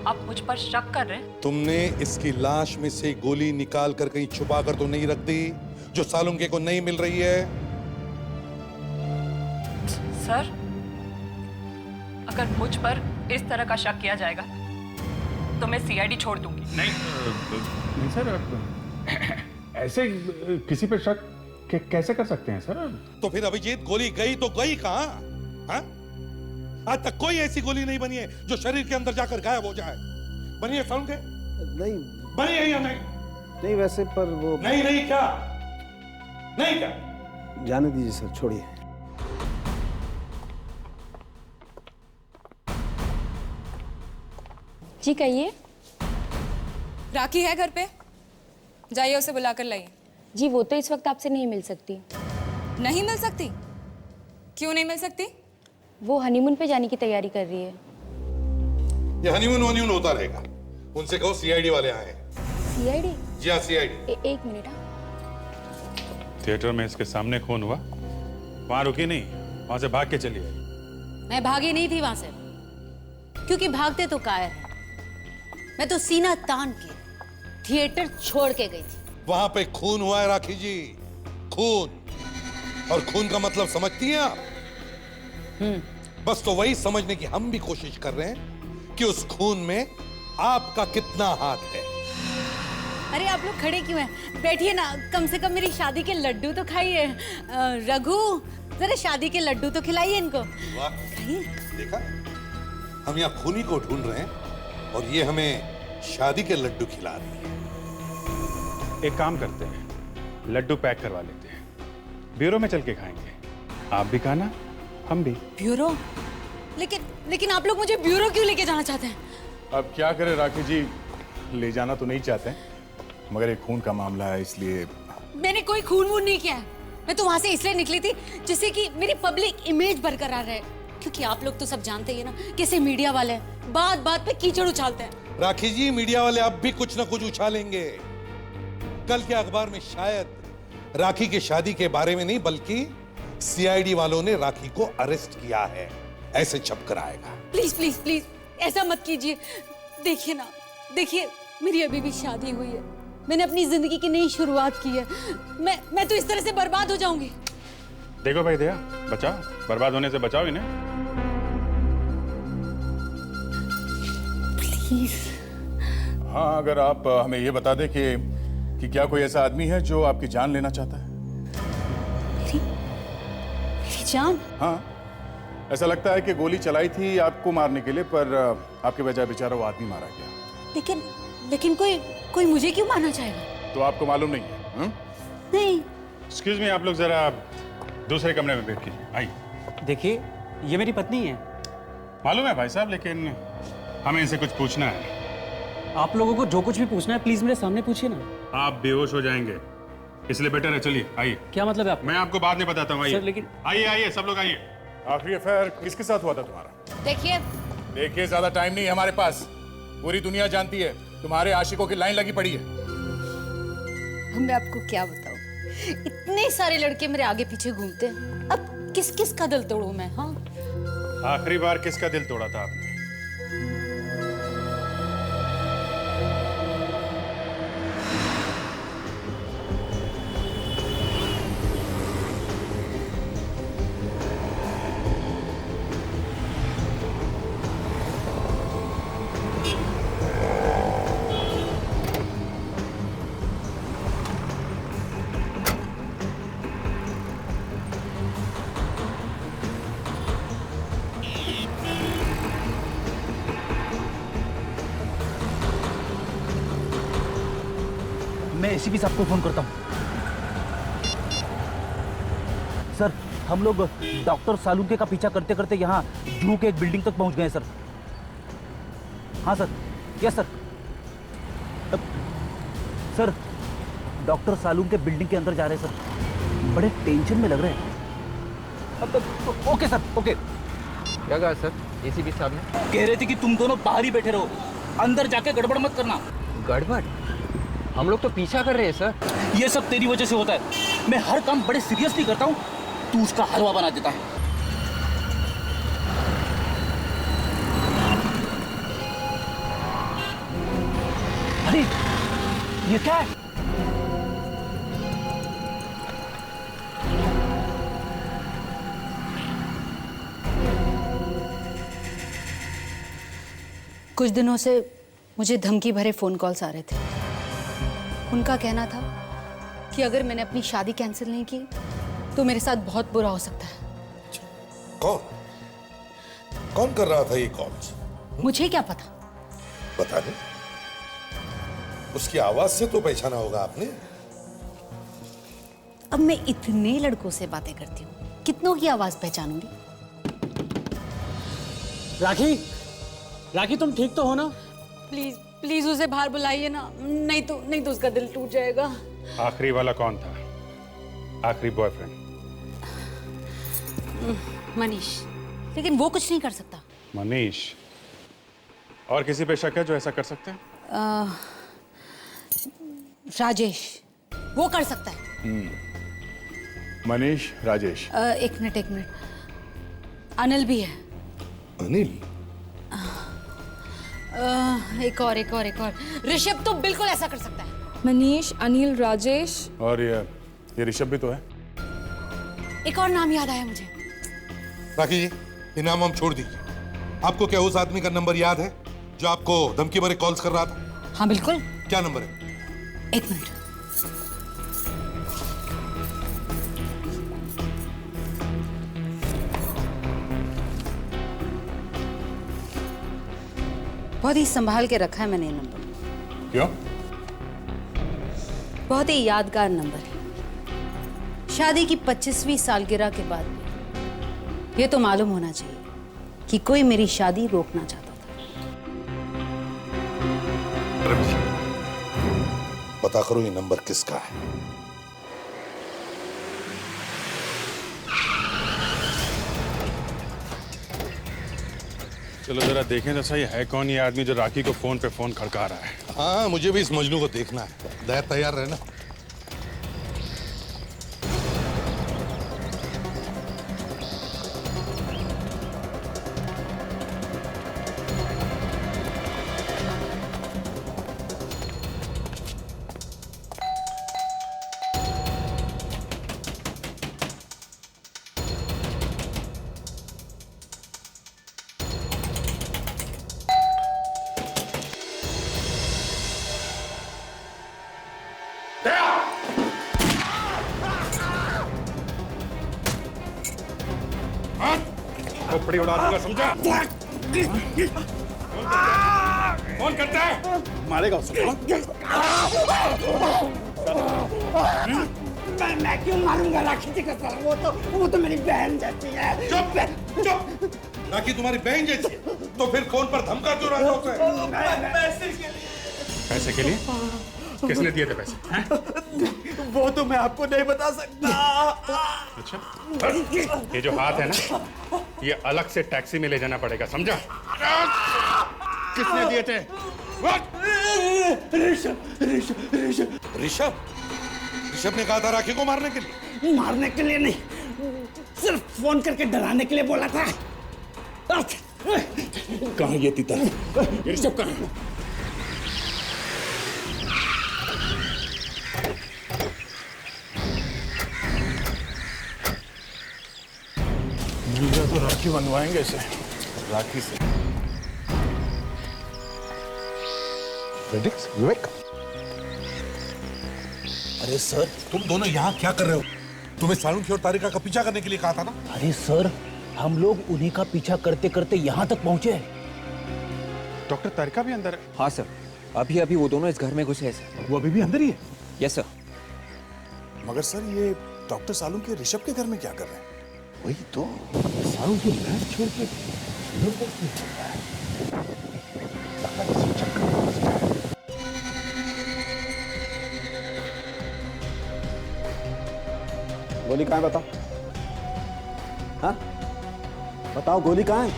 [SPEAKER 12] आप मुझ पर शक कर रहे हैं?
[SPEAKER 10] तुमने इसकी लाश में से गोली निकाल कर कहीं छुपा कर तो नहीं रख दी जो साळुंखे को नहीं मिल रही है?
[SPEAKER 12] सर, अगर मुझ पर इस तरह का शक किया जाएगा तो मैं सीआईडी छोड़ दूंगी।
[SPEAKER 11] नहीं सर, ऐसे किसी पे शक कैसे कर सकते हैं सर?
[SPEAKER 10] तो फिर अभिजीत, गोली गई तो गई कहां? हाँ? आज तक कोई ऐसी गोली नहीं बनी है जो शरीर के अंदर जाकर गायब हो जाए। बनी है साळुंखे?
[SPEAKER 14] नहीं
[SPEAKER 10] बनी है या नहीं?
[SPEAKER 14] नहीं वैसे पर वो
[SPEAKER 10] नहीं क्या? नहीं क्या?
[SPEAKER 14] जाने दीजिए सर, छोड़िए।
[SPEAKER 8] जी कहिए।
[SPEAKER 12] राखी है घर पे? जाइए उसे बुला कर लाइए।
[SPEAKER 8] जी वो तो इस वक्त आपसे नहीं मिल सकती।
[SPEAKER 12] नहीं मिल सकती? क्यों नहीं मिल सकती?
[SPEAKER 8] वो हनीमून पे जाने की तैयारी कर रही है।
[SPEAKER 10] ये हनीमून होता रहेगा। उनसे कहो सीआईडी वाले आए हैं।
[SPEAKER 8] सीआईडी?
[SPEAKER 10] जी हाँ, सीआईडी।
[SPEAKER 8] एक मिनट।
[SPEAKER 11] थिएटर में इसके सामने खून हुआ, वहां रुकी नहीं, वहां से भाग के चली आई।
[SPEAKER 5] मैं भागी नहीं थी वहां से, क्योंकि भागते तो कायर है। मैं तो सीना तान के थिएटर छोड़ के गई थी।
[SPEAKER 10] वहां पे खून हुआ है राखी जी, खून। और खून का मतलब समझती हैं आप? बस तो वही समझने की हम भी कोशिश कर रहे हैं कि उस खून में आपका कितना हाथ है।
[SPEAKER 5] अरे आप लोग खड़े क्यों हैं? बैठिए ना, कम से कम मेरी शादी के लड्डू तो खाइए। रघु, जरा शादी के लड्डू तो खिलाइए इनको।
[SPEAKER 10] वाह, देखा, हम यहाँ खूनी को ढूंढ रहे हैं और ये हमें शादी के लड्डू खिला रही है।
[SPEAKER 11] एक काम करते हैं, लड्डू पैक करवा लेते हैं, ब्यूरो में चल के खाएंगे। आप भी खाना, हम भी।
[SPEAKER 5] ब्यूरो? लेकिन आप लोग मुझे ब्यूरो क्यों लेके जाना चाहते हैं?
[SPEAKER 15] अब क्या करें राखी जी, ले जाना तो नहीं चाहते, मगर एक खून का मामला है इसलिए।
[SPEAKER 5] मैंने कोई खून वून नहीं किया है। मैं तो वहां से इसलिए निकली थी जिससे कि मेरी पब्लिक इमेज बरकरार रहे। क्योंकि आप लोग तो सब जानते ही है ना कैसे मीडिया वाले हैं, बात बात पे कीचड़ उछालते हैं।
[SPEAKER 10] राखी जी, मीडिया वाले अब भी कुछ ना कुछ उछालेंगे। कल के अखबार में शायद राखी की शादी के बारे में नहीं बल्कि सीआईडी वालों ने राखी को अरेस्ट किया है ऐसे छप कर आएगा।
[SPEAKER 5] प्लीज प्लीज प्लीज ऐसा मत कीजिए। देखिए ना, देखिए मेरी अभी भी शादी हुई है, मैंने अपनी जिंदगी की नई शुरुआत की है। मैं तो इस तरह से बर्बाद हो जाऊंगी।
[SPEAKER 11] देखो भाई दया, बचाओ, बर्बाद होने से बचाओ इन्हें।
[SPEAKER 5] प्लीज।
[SPEAKER 11] हाँ, अगर आप हमें ये बता दें कि क्या कोई ऐसा आदमी है जो आपकी जान लेना चाहता है?
[SPEAKER 5] मेरी जान?
[SPEAKER 11] हाँ, ऐसा लगता है कि गोली चलाई थी आपको मारने के लिए, पर आपके बजाय बेचारा वो आदमी मारा गया।
[SPEAKER 5] लेकिन कोई मुझे क्यों मारना चाहेगा?
[SPEAKER 11] तो आपको मालूम नहीं है?
[SPEAKER 5] नहीं।
[SPEAKER 11] एक्सक्यूज मी, आप लोग जरा दूसरे कमरे में बैठ कीजिए। आइए।
[SPEAKER 3] देखिए, ये मेरी पत्नी है।
[SPEAKER 11] मालूम है भाई साहब, लेकिन हमें इनसे कुछ पूछना है।
[SPEAKER 3] आप लोगों को जो कुछ भी पूछना है प्लीज मेरे सामने पूछिए ना।
[SPEAKER 11] आप बेहोश हो जाएंगे, इसलिए बेटर है चलिए आइए।
[SPEAKER 3] क्या मतलब है?
[SPEAKER 11] मैं आपको बाद में बताता हूँ। आइए
[SPEAKER 3] लेकिन
[SPEAKER 11] आइए आइए सब लोग आइए। आखिरी अफेयर किसके साथ हुआ था तुम्हारा? देखिए ज्यादा टाइम नहीं है हमारे पास। पूरी दुनिया जानती है तुम्हारे आशिकों की लाइन लगी पड़ी है।
[SPEAKER 5] मैं आपको क्या बताऊं, इतने सारे लड़के मेरे आगे पीछे घूमते हैं, अब किस किस का दिल तोड़ूं मैं? हाँ,
[SPEAKER 11] आखिरी बार किसका दिल तोड़ा था आपने?
[SPEAKER 13] मैं एसीपी साहब को फोन करता हूँ। सर, हम लोग डॉक्टर सालुंके का पीछा करते करते यहाँ जू के एक बिल्डिंग तक पहुँच गए सर। हाँ sir, yes sir. Sir, doctor Salunke building के अंदर जा रहे हैं सर, बड़े टेंशन में लग रहे हैं। Okay sir, okay.
[SPEAKER 16] क्या कहा सर एसीपी साहब ने?
[SPEAKER 13] कह रहे थे कि तुम दोनों बाहर ही बैठे रहो, अंदर जाके गड़बड़ मत करना।
[SPEAKER 16] गड़बड़? हम लोग तो पीछा कर रहे हैं सर।
[SPEAKER 13] ये सब तेरी वजह से होता है। मैं हर काम बड़े सीरियसली करता हूँ, तू उसका हलवा बना देता है। अरे ये क्या है?
[SPEAKER 5] कुछ दिनों से मुझे धमकी भरे फोन कॉल्स आ रहे थे। उनका कहना था कि अगर मैंने अपनी शादी कैंसिल नहीं की तो मेरे साथ बहुत बुरा हो सकता है।
[SPEAKER 10] कौन कर रहा था ये कॉल्स?
[SPEAKER 5] मुझे क्या पता?
[SPEAKER 10] पता नहीं, उसकी आवाज से तो पहचाना होगा आपने।
[SPEAKER 5] अब मैं इतने लड़कों से बातें करती हूँ, कितनों की आवाज पहचानूंगी?
[SPEAKER 3] राखी तुम ठीक तो हो ना?
[SPEAKER 5] प्लीज प्लीज उसे बाहर बुलाइए ना, नहीं तो उसका दिल टूट जाएगा।
[SPEAKER 11] आखिरी वाला कौन था? आखिरी बॉयफ्रेंड?
[SPEAKER 5] मनीष, लेकिन वो कुछ नहीं कर सकता।
[SPEAKER 11] मनीष? और किसी पे शक है जो ऐसा कर सकते हैं?
[SPEAKER 5] राजेश, वो कर सकता है।
[SPEAKER 11] मनीष, राजेश।
[SPEAKER 5] एक मिनट, अनिल भी है।
[SPEAKER 10] अनिल?
[SPEAKER 5] एक और ऋषभ तो बिल्कुल ऐसा कर सकता है।
[SPEAKER 8] मनीष, अनिल, राजेश
[SPEAKER 11] और ये ऋषभ भी तो है।
[SPEAKER 5] एक और नाम याद आया मुझे।
[SPEAKER 10] राखी जी, ये नाम हम छोड़ दीजिए। आपको क्या उस आदमी का नंबर याद है जो आपको धमकी भरे कॉल्स कर रहा था?
[SPEAKER 5] हाँ बिल्कुल।
[SPEAKER 10] क्या नंबर है?
[SPEAKER 5] एक मिनट। बहुत ही संभाल के रखा है मैंने ये नंबर।
[SPEAKER 11] क्यों?
[SPEAKER 5] बहुत ही यादगार नंबर है। शादी की 25वीं सालगिरह के बाद भी ये तो मालूम होना चाहिए कि कोई मेरी शादी रोकना चाहता था।
[SPEAKER 10] पता करो ये नंबर किसका है।
[SPEAKER 11] चलो जरा देखें तो सही, है कौन ये आदमी जो राखी को फोन पे फोन खड़का रहा है?
[SPEAKER 10] हाँ, मुझे भी इस मजनू को देखना है। दया तैयार रहना।
[SPEAKER 15] खोपड़ी उड़ा दूंगा, समझा? कौन करता है? मारेगा उसको।
[SPEAKER 14] मैं क्यों मारूंगा राखी जी का सर? वो तो मेरी बहन जैसी है।
[SPEAKER 10] चुप चुप। राखी तुम्हारी बहन जैसी है, तो फिर फोन पर धमका क्यों रहा था उसे?
[SPEAKER 15] पैसे के लिए? किसने दिए थे पैसे? हैं?
[SPEAKER 14] वो तो मैं आपको नहीं बता सकता।
[SPEAKER 15] अच्छा, ये जो हाथ है ना, ये अलग से टैक्सी में ले जाना पड़ेगा, समझा? किसने दिए थे?
[SPEAKER 10] ऋषभ ने कहा था राखी को मारने के लिए।
[SPEAKER 14] मारने के लिए नहीं, सिर्फ फोन करके डराने के लिए बोला था।
[SPEAKER 15] कहाँ ये तीता? ऋषभ कहाँ है?
[SPEAKER 11] तो राखी बनवाएंगे इसे, राखी से।
[SPEAKER 10] फेलिक्स, विवेक,
[SPEAKER 6] अरे सर,
[SPEAKER 10] तुम दोनों यहाँ क्या कर रहे हो? तुम्हें सालुंखी और तारिका का पीछा करने के लिए कहा था ना?
[SPEAKER 6] अरे सर, हम लोग उन्हीं का पीछा करते करते यहाँ तक पहुँचे।
[SPEAKER 11] डॉक्टर तारिका भी अंदर है?
[SPEAKER 16] हाँ सर, अभी अभी वो दोनों इस घर में घुसे हैं सर।
[SPEAKER 11] वो अभी भी अंदर ही है?
[SPEAKER 16] Yes sir.
[SPEAKER 9] मगर सर, ये डॉक्टर सालुंखी ऋषभ के घर में क्या कर रहे हैं?
[SPEAKER 10] वही तो,
[SPEAKER 9] सालुंखी लैब छोड़ के
[SPEAKER 14] गोली कहाँ है बताओ? हाँ बताओ, गोली कहाँ है?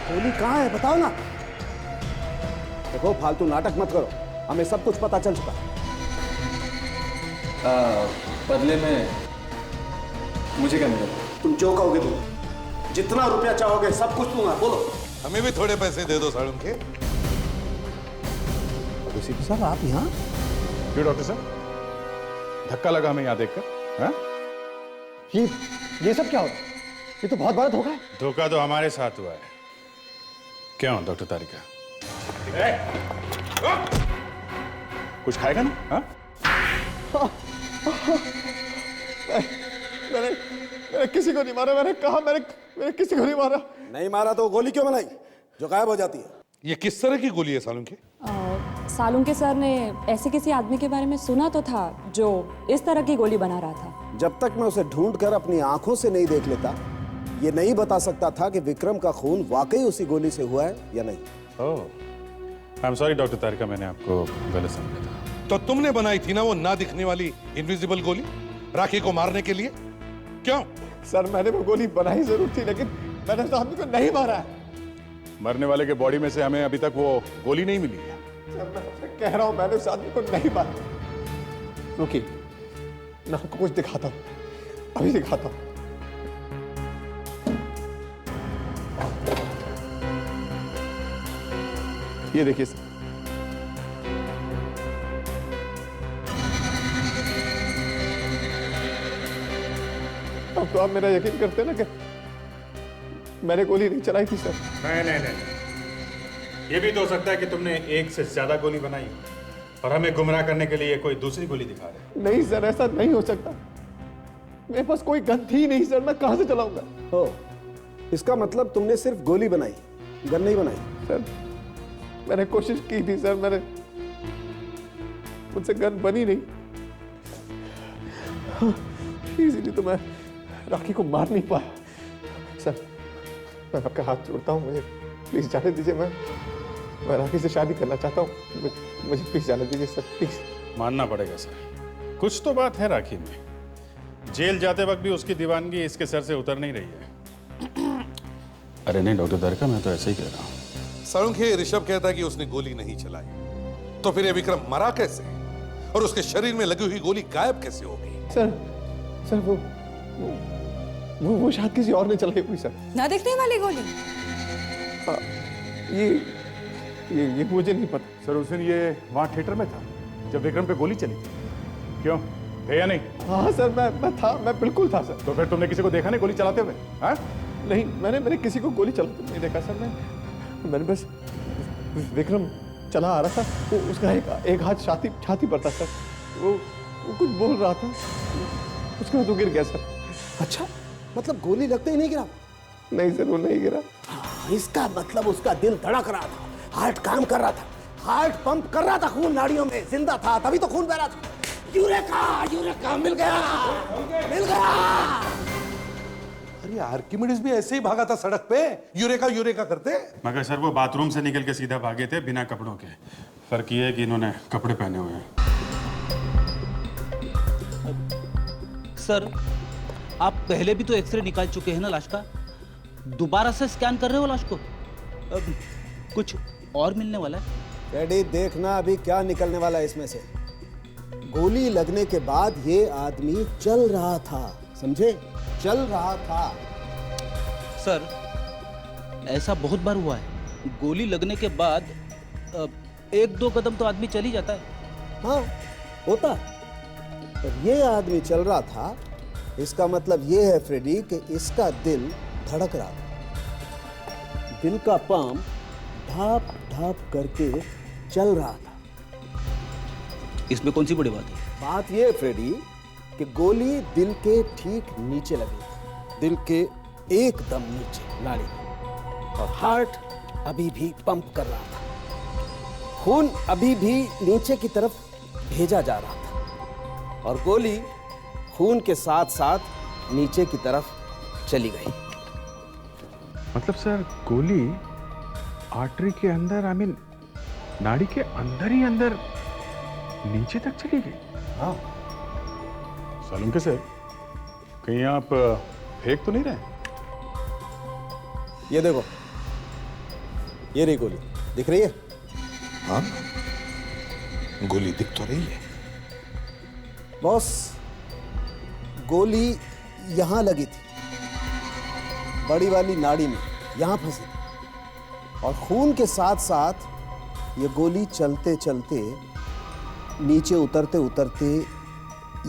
[SPEAKER 14] गोली कहाँ है बताओ ना। देखो फालतू नाटक मत करो, हमें सब कुछ पता चल चुका।
[SPEAKER 17] बदले में मुझे क्या मिलेगा?
[SPEAKER 14] तुम जो कहोगे तुम, जितना रुपया चाहोगे सब कुछ दूंगा। बोलो।
[SPEAKER 10] हमें भी थोड़े पैसे दे दो सालुंखी।
[SPEAKER 14] सीपी साहब आप यहाँ?
[SPEAKER 15] क्यों डॉक्टर साहब, धक्का लगा हमें यहाँ देखकर? हाँ?
[SPEAKER 14] ये सब क्या हो रहा है? ये तो बहुत बड़ा धोखा है।
[SPEAKER 15] धोखा तो हमारे साथ हुआ है। क्यों डॉक्टर तारिका? कुछ खाएगा ना? हाँ?
[SPEAKER 14] मैंने किसी को नहीं मारा। मैंने कहा मैंने किसी को नहीं मारा। नहीं मारा तो गोली क्यों बनाई जो गायब हो जाती है?
[SPEAKER 10] ये किस तरह की गोली है सालुंखी?
[SPEAKER 8] सालुंखे सर ने ऐसे किसी आदमी के बारे में सुना तो था जो इस तरह की गोली बना रहा था।
[SPEAKER 14] जब तक मैं उसे ढूंढकर अपनी आंखों से नहीं देख लेता, ये नहीं बता सकता था कि विक्रम का खून वाकई उसी गोली से हुआ है या नहीं।
[SPEAKER 15] ओह, आई एम सॉरी डॉक्टर तारिका, मैंने आपको गलत समझा था।
[SPEAKER 10] तो तुमने बनाई थी ना वो ना दिखने वाली इनविजिबल गोली राखी को मारने के लिए? क्यों?
[SPEAKER 14] सर मैंने वो गोली बनाई जरूर थी, लेकिन मैंने उस आदमी को नहीं मारा है।
[SPEAKER 15] मरने वाले के बॉडी में से हमें अभी तक वो गोली नहीं मिली है।
[SPEAKER 14] सर मैं आपसे कह रहा हूं, मैंने उस आदमी को नहीं मारा। रुकिए, मैं आपको कुछ दिखाता हूं, अभी दिखाता हूं। ये देखिए सर, अब तो आप मेरा यकीन करते ना कि मैंने गोली नहीं चलाई थी सर।
[SPEAKER 15] नहीं, ये भी तो हो सकता है कि तुमने एक से ज्यादा गोली बनाई और हमें गुमराह करने के लिए कोई दूसरी गोली दिखा रहे।
[SPEAKER 14] नहीं सर, ऐसा नहीं हो सकता। मेरे पास कोई गन थी नहीं सर, मैं कहां से चलाऊंगा? हो, इसका मतलब तुमने सिर्फ गोली बनाई, गन नहीं बनाई? सर मैंने कोशिश की थी सर, मुझसे गन बनी नहीं, इसीलिए तो मैं राखी को मार नहीं पाया। सर मैं आपका हाथ जोड़ता हूँ, मुझे प्लीज जाने दीजिए। मैं राखी से शादी करना चाहता हूँ, मुझे प्लीज जाने दीजिए सर, प्लीज।
[SPEAKER 15] मानना पड़ेगा सर, कुछ तो बात है राखी में। जेल जाते वक्त भी उसकी दीवानगी इसके सर से उतर नहीं रही है। अरे नहीं डॉक्टर तारिका, मैं तो ऐसे ही कह रहा हूँ।
[SPEAKER 10] सालुंखी, ऋषभ कहता है कि उसने गोली नहीं चलाई, तो फिर ये विक्रम मरा कैसे और उसके शरीर में लगी हुई गोली गायब कैसे हो गई?
[SPEAKER 14] सर वो शायद किसी और ने चलाई हुई सर।
[SPEAKER 8] ना दिखने वाली गोली?
[SPEAKER 14] ये मुझे नहीं पता
[SPEAKER 15] सर। उस दिन ये वहां थिएटर में था जब विक्रम पे गोली चली थी, क्यों थे या नहीं?
[SPEAKER 14] हाँ सर, मैं था, मैं बिल्कुल था सर।
[SPEAKER 15] तो फिर तुमने किसी को देखा नहीं गोली चलाते हुए? हाँ?
[SPEAKER 14] नहीं, मैंने किसी को गोली चलाते नहीं देखा सर। मैंने बस विक्रम चला आ रहा था, वो उसका एक हाथ छाती पर था सर। वो कुछ बोल रहा था, उसके बाद वो गिर गया सर। अच्छा, मतलब गोली लगते ही नहीं गिरा? नहीं सर, वो नहीं गिरा। इसका मतलब उसका दिल धड़क रहा था, हार्ट काम कर रहा था, हार्ट पंप कर रहा था, खून नाड़ियों में जिंदा था, तभी तो खून बह रहा था। यूरेका, यूरेका, मिल गया, मिल गया।
[SPEAKER 10] अरे आर्किमिडीज भी ऐसे ही भागा था सड़क पे, यूरेका यूरेका करते।
[SPEAKER 15] मगर सर वो बाथरूम से निकल के सीधा भागे थे बिना कपड़ों के। फर्क ये है कि इन्होंने कपड़े पहने हुए हैं।
[SPEAKER 13] सर आप पहले भी तो एक्सरे निकाल चुके हैं ना लाश का, दोबारा से स्कैन कर रहे हो लाश को? कुछ और मिलने वाला है?
[SPEAKER 14] फ्रेडी देखना अभी क्या निकलने वाला है इसमें से। गोली लगने के बाद ये आदमी चल रहा था, समझे? चल रहा था।
[SPEAKER 13] सर ऐसा बहुत बार हुआ है, गोली लगने के बाद 1-2 कदम तो आदमी चल ही जाता है।
[SPEAKER 14] हाँ होता, पर ये आदमी चल रहा था, इसका मतलब ये है फ्रेडी कि इसका दिल धड़क रहा था, दिल का पंप ढाप ढाप करके चल रहा था।
[SPEAKER 13] इसमें कौन सी बड़ी बात है?
[SPEAKER 14] बात ये है फ्रेडी कि गोली दिल के ठीक नीचे लगी, दिल के एकदम नीचे नाड़ी, और हार्ट अभी भी पंप कर रहा था, खून अभी भी नीचे की तरफ भेजा जा रहा था, और गोली खून के साथ साथ नीचे की तरफ चली गई।
[SPEAKER 11] मतलब सर गोली आर्टरी के अंदर, आई मीन नाड़ी के अंदर ही अंदर नीचे तक चली गई।
[SPEAKER 14] हाँ
[SPEAKER 15] सालुम के सर, कहीं आप फेंक तो नहीं रहे?
[SPEAKER 14] ये देखो, ये रही गोली, दिख रही है?
[SPEAKER 10] हाँ गोली दिख तो रही है
[SPEAKER 14] बॉस। गोली यहां लगी थी, बड़ी वाली नाड़ी में, यहां फंसी थी, और खून के साथ साथ ये गोली चलते चलते नीचे उतरते उतरते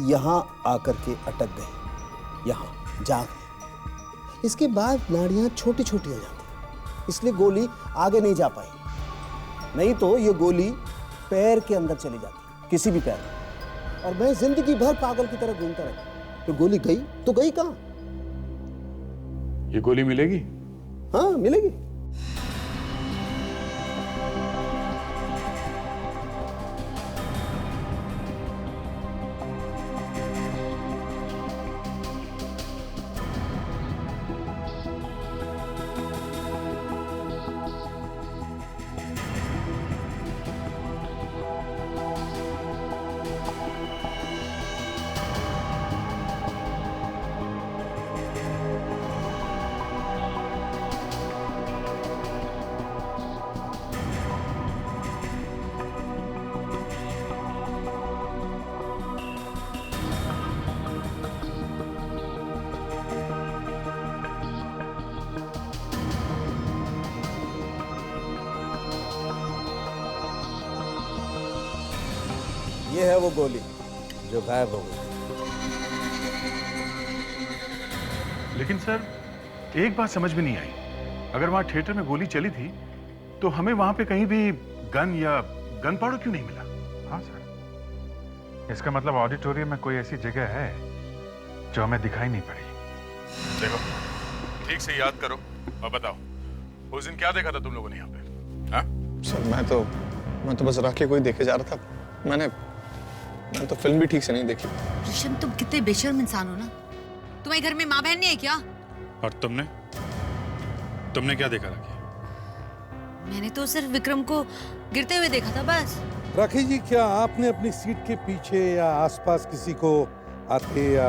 [SPEAKER 14] यहां आकर के अटक गई, यहां जा गई। इसके बाद नाड़ियां छोटी छोटी हो जाती, इसलिए गोली आगे नहीं जा पाई। नहीं तो ये गोली पैर के अंदर चली जाती, किसी भी पैर में, और मैं जिंदगी भर पागल की तरह घूमता रहता। तो गोली गई तो गई कहां?
[SPEAKER 15] ये गोली मिलेगी?
[SPEAKER 14] हाँ मिलेगी। ये है वो गोली जो गायब हो गई।
[SPEAKER 11] लेकिन सर एक बात समझ में नहीं आई, अगर वहां थिएटर में गोली चली थी तो हमें वहां पे कहीं भी गन या गन पाउडर क्यों नहीं मिला? हाँ सर, इसका मतलब ऑडिटोरियम में कोई ऐसी जगह है जो हमें दिखाई नहीं पड़ी। देखो ठीक से याद करो और बताओ, उस दिन क्या देखा था तुम लोगों ने यहाँ पे? हाँ
[SPEAKER 2] सर मैं तो बस राखी को ही देखे जा रहा था। मैंने तो फिल्म भी ठीक से नहीं देखी।
[SPEAKER 5] ऋषभ तुम कितने बेशर्म इंसान हो ना, तुम्हारे घर में माँ बहन नहीं है क्या?
[SPEAKER 15] और तुमने क्या देखा राखी?
[SPEAKER 5] मैंने तो सिर्फ विक्रम को गिरते हुए देखा था बस।
[SPEAKER 10] राखी जी, क्या आपने अपनी सीट के पीछे या आसपास किसी को आते या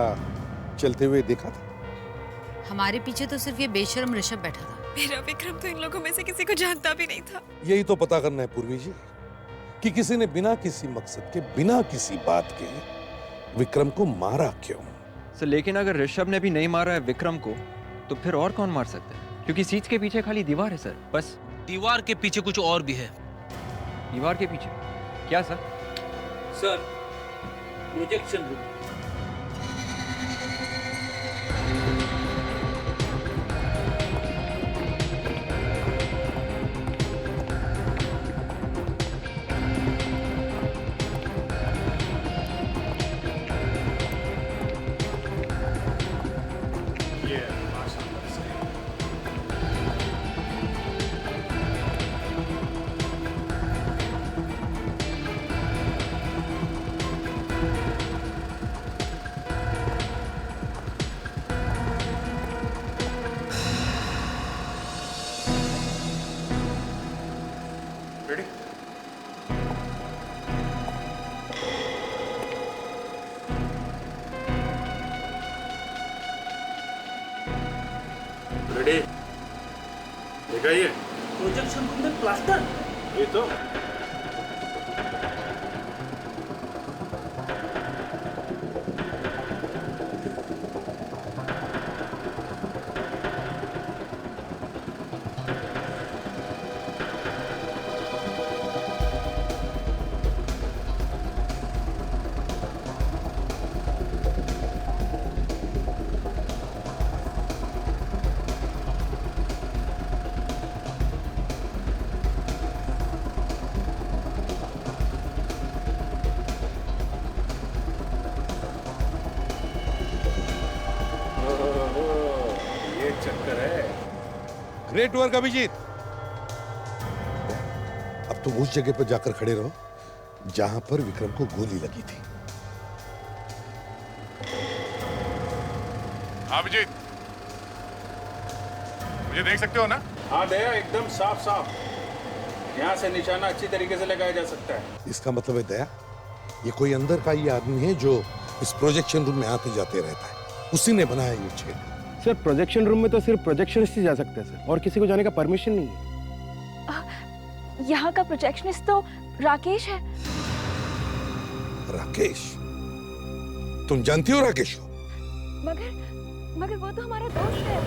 [SPEAKER 10] चलते हुए देखा था?
[SPEAKER 5] हमारे पीछे तो सिर्फ ये बेशर्म ऋषभ बैठा था।
[SPEAKER 12] मेरा विक्रम तो इन लोगों में से किसी को जानता भी नहीं था।
[SPEAKER 10] यही तो पता करना है पूर्वी जी, कि किसी ने बिना किसी मकसद के, बिना किसी बात के विक्रम को मारा क्यों?
[SPEAKER 16] सर लेकिन अगर ऋषभ ने भी नहीं मारा है विक्रम को, तो फिर और कौन मार सकता है? क्योंकि सीट के पीछे खाली दीवार है सर, बस।
[SPEAKER 13] दीवार के पीछे कुछ और भी है।
[SPEAKER 16] दीवार के पीछे क्या sir?
[SPEAKER 13] Sir projection room.
[SPEAKER 15] Ready देखा ये
[SPEAKER 13] प्रोजेक्शन रूम में प्लास्टर।
[SPEAKER 15] ये तो
[SPEAKER 10] ग्रेट वर्क अभिजीत। अब तुम उस जगह पर जाकर खड़े रहो जहां पर विक्रम को गोली लगी थी।
[SPEAKER 15] अभिजीत, मुझे देख सकते हो ना? हाँ दया, एकदम साफ साफ। यहाँ से निशाना अच्छी तरीके से लगाया जा सकता है।
[SPEAKER 10] इसका मतलब है दया, ये कोई अंदर का ही आदमी है जो इस प्रोजेक्शन रूम में आते जाते रहता है। उसी ने बनाया ये छेद।
[SPEAKER 9] सर प्रोजेक्शन रूम में तो सिर्फ प्रोजेक्शनिस्ट ही जा सकते हैं सर, और किसी को जाने का परमिशन नहीं है।
[SPEAKER 4] यहाँ का प्रोजेक्शनिस्ट तो राकेश है।
[SPEAKER 10] राकेश? तुम जानती हो राकेश को?
[SPEAKER 4] मगर वो तो हमारा दोस्त है।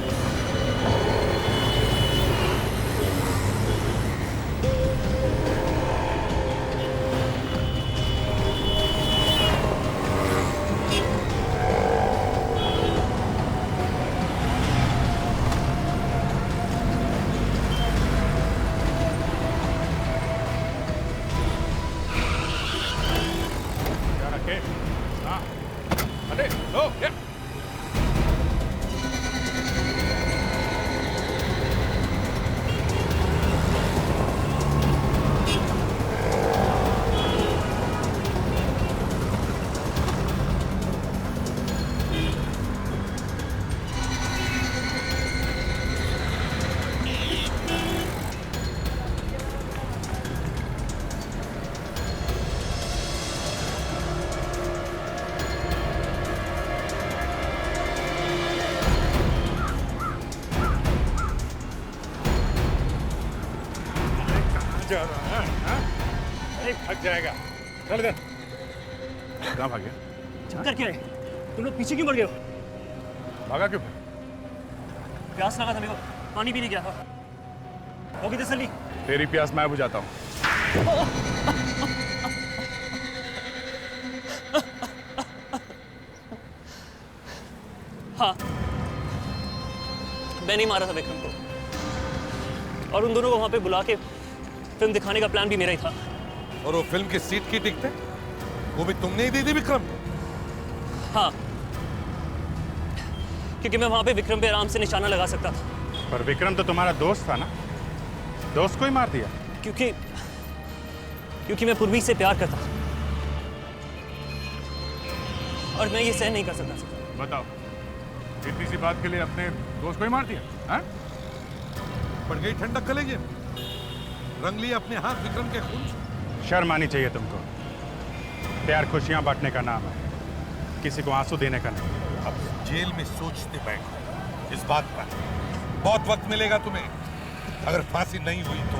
[SPEAKER 15] जा रहा है, हाँ? अरे थक जाएगा। चल इधर। कहाँ भाग गया?
[SPEAKER 3] चक्कर क्या है? तुम लोग पीछे क्यों बढ़ गए हो?
[SPEAKER 15] भागा क्यों?
[SPEAKER 3] प्यास लगा था मेरे को, पानी पीने गया था। होगी तसल्ली?
[SPEAKER 15] तेरी प्यास मैं बुझाता हूँ।
[SPEAKER 3] हाँ, मैं नहीं मारा था विक्रम को, और उन दोनों को वहां पे बुला के फिल्म दिखाने का प्लान भी मेरा ही था।
[SPEAKER 10] और वो फिल्म की सीट की टिकट वो भी तुमने ही दी थी विक्रम?
[SPEAKER 3] हाँ, क्योंकि मैं वहां पे विक्रम पे आराम से निशाना लगा सकता था।
[SPEAKER 15] पर विक्रम तो तुम्हारा दोस्त था ना? दोस्त को ही मार दिया?
[SPEAKER 3] क्योंकि मैं पूर्वी से प्यार करता था और मैं ये सहन नहीं कर सकता था।
[SPEAKER 15] बताओ, इतनी सी बात के लिए अपने दोस्त को ही मार दिया? हाँ?
[SPEAKER 10] पड़ गई ठंडक कलेजे में, रंग लिया अपने हाथ विक्रम के खून।
[SPEAKER 15] शर्म आनी चाहिए तुमको। प्यार खुशियां बांटने का नाम है, किसी को आंसू देने का नहीं।
[SPEAKER 10] अब जेल में सोचते बैठो इस बात पर। बहुत वक्त मिलेगा तुम्हें। अगर फांसी नहीं हुई तो